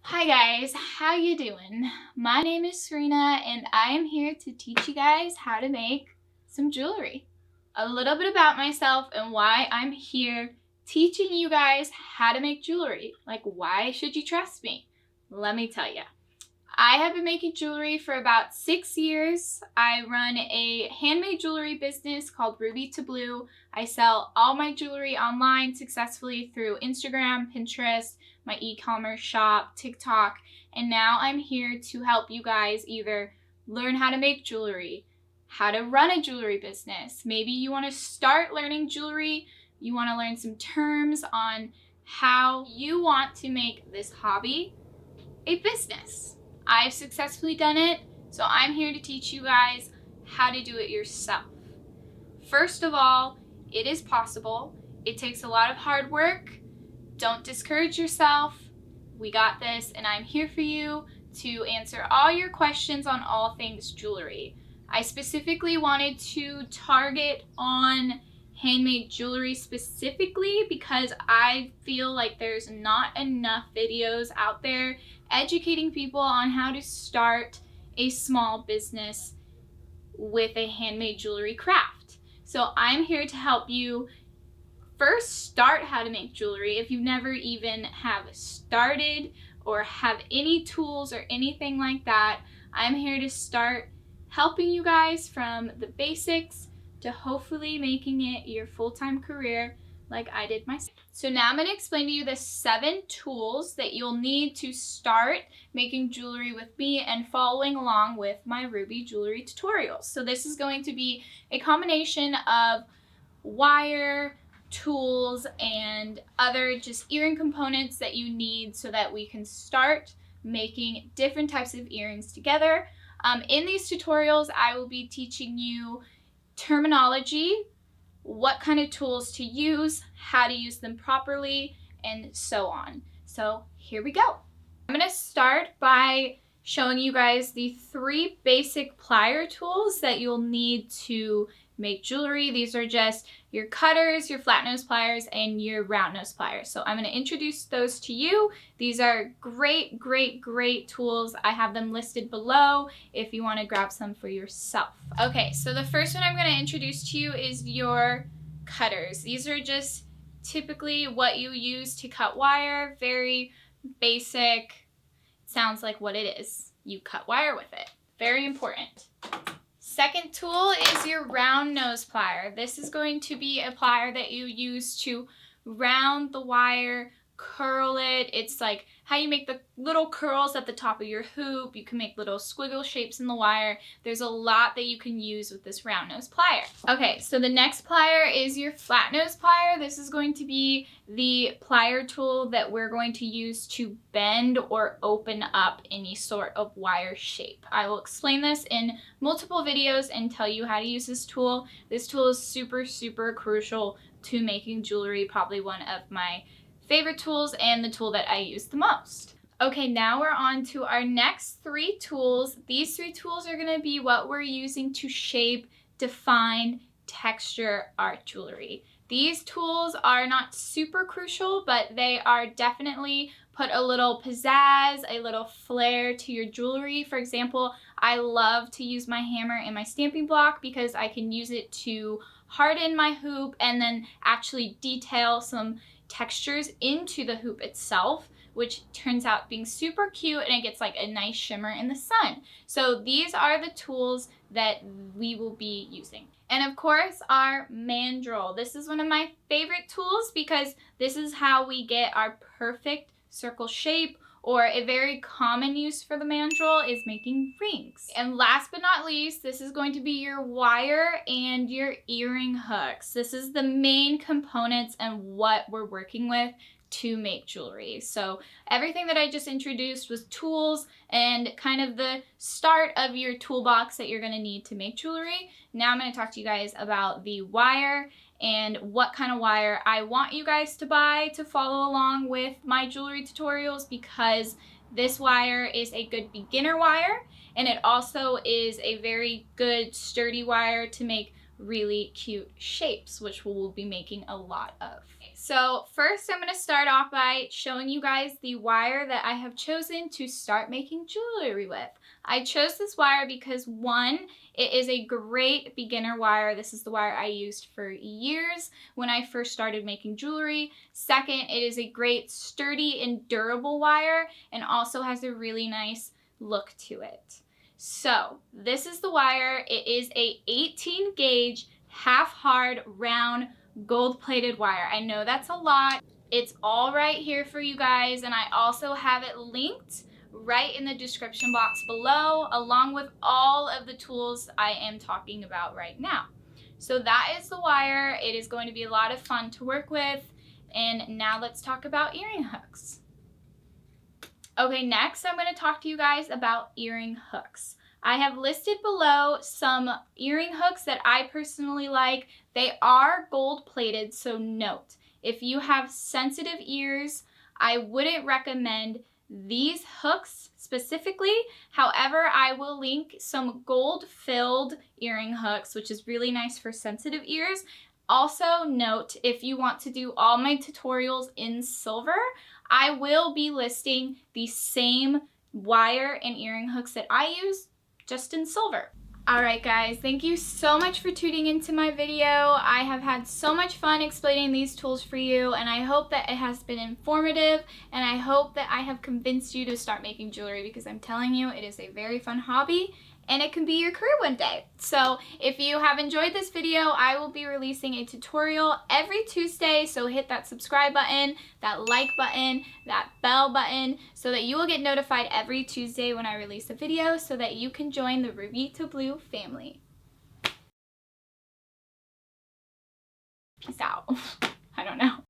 Hi guys, how you doing? My name is Serena and I am here to teach you guys how to make some jewelry. A little bit about myself and why I'm here teaching you guys how to make jewelry. Like, why should you trust me? Let me tell you. I have been making jewelry for about 6 years. I run a handmade jewelry business called rubytoblue. I sell all my jewelry online successfully through Instagram, Pinterest, my e-commerce shop, TikTok, and now I'm here to help you guys either learn how to make jewelry, how to run a jewelry business. Maybe you want to start learning jewelry, you want to learn some terms on how you want to make this hobby a business. I've successfully done it, so I'm here to teach you guys how to do it yourself. First of all, it is possible. It takes a lot of hard work. Don't discourage yourself. We got this, and I'm here for you to answer all your questions on all things jewelry. I specifically wanted to target on handmade jewelry specifically because I feel like there's not enough videos out there educating people on how to start a small business with a handmade jewelry craft. So I'm here to help you first start how to make jewelry if you've never even have started or have any tools or anything like that. I'm here to start helping you guys from the basics to hopefully making it your full-time career like I did myself. So now I'm going to explain to you the 7 tools that you'll need to start making jewelry with me and following along with my Ruby jewelry tutorials. So this is going to be a combination of wire, tools, and other just earring components that you need so that we can start making different types of earrings together. In these tutorials, I will be teaching you terminology, what kind of tools to use, how to use them properly, and so on. So here we go. I'm going to start by showing you guys the 3 basic plier tools that you'll need to make jewelry. These are just your cutters, your flat nose pliers, and your round nose pliers. So I'm going to introduce those to you. These are great, great, great tools. I have them listed below if you want to grab some for yourself. Okay, so the first one I'm going to introduce to you is your cutters. These are just typically what you use to cut wire. Very basic. Sounds like what it is. You cut wire with it. Very important. Second tool is your round nose plier. This is going to be a plier that you use to round the wire, curl it. It's like how you make the little curls at the top of your hoop. You can make little squiggle shapes in the wire. There's a lot that you can use with this round nose plier. Okay, so the next plier is your flat nose plier. This is going to be the plier tool that we're going to use to bend or open up any sort of wire shape. I will explain this in multiple videos and tell you how to use this tool. This tool is super, super crucial to making jewelry, probably one of my favorite tools and the tool that I use the most. Okay, now we're on to our next 3 tools. These 3 tools are going to be what we're using to shape, define, texture our jewelry. These tools are not super crucial, but they are definitely put a little pizzazz, a little flair to your jewelry. For example, I love to use my hammer and my stamping block because I can use it to harden my hoop and then actually detail some textures into the hoop itself, which turns out being super cute, and it gets like a nice shimmer in the sun. So these are the tools that we will be using. And of course, our mandrel. This is one of my favorite tools because this is how we get our perfect circle shape, or a very common use for the mandrel is making rings. And last but not least, this is going to be your wire and your earring hooks. This is the main components and what we're working with to make jewelry. So everything that I just introduced was tools and kind of the start of your toolbox that you're going to need to make jewelry. Now I'm going to talk to you guys about the wire and what kind of wire I want you guys to buy to follow along with my jewelry tutorials, because this wire is a good beginner wire and it also is a very good sturdy wire to make really cute shapes, which we'll be making a lot of. So first I'm going to start off by showing you guys the wire that I have chosen to start making jewelry with. I chose this wire because one, it is a great beginner wire. This is the wire I used for years when I first started making jewelry. Second, it is a great sturdy and durable wire and also has a really nice look to it. So this is the wire. It is a 18 gauge half hard round gold-plated wire. I know that's a lot. It's all right here for you guys, and I also have it linked right in the description box below, along with all of the tools I am talking about right now. So that is the wire. It is going to be a lot of fun to work with, and now let's talk about earring hooks. Okay, next I'm going to talk to you guys about earring hooks. I have listed below some earring hooks that I personally like. They are gold plated, so note, if you have sensitive ears, I wouldn't recommend these hooks specifically. However, I will link some gold filled earring hooks, which is really nice for sensitive ears. Also note, if you want to do all my tutorials in silver, I will be listing the same wire and earring hooks that I use, just in silver. Alright guys, thank you so much for tuning into my video. I have had so much fun explaining these tools for you, and I hope that it has been informative, and I hope that I have convinced you to start making jewelry, because I'm telling you, it is a very fun hobby and it can be your career one day. So if you have enjoyed this video, I will be releasing a tutorial every Tuesday, so hit that subscribe button, that like button, that bell button, so that you will get notified every Tuesday when I release a video, so that you can join the Ruby to Blue family. Peace out. I don't know.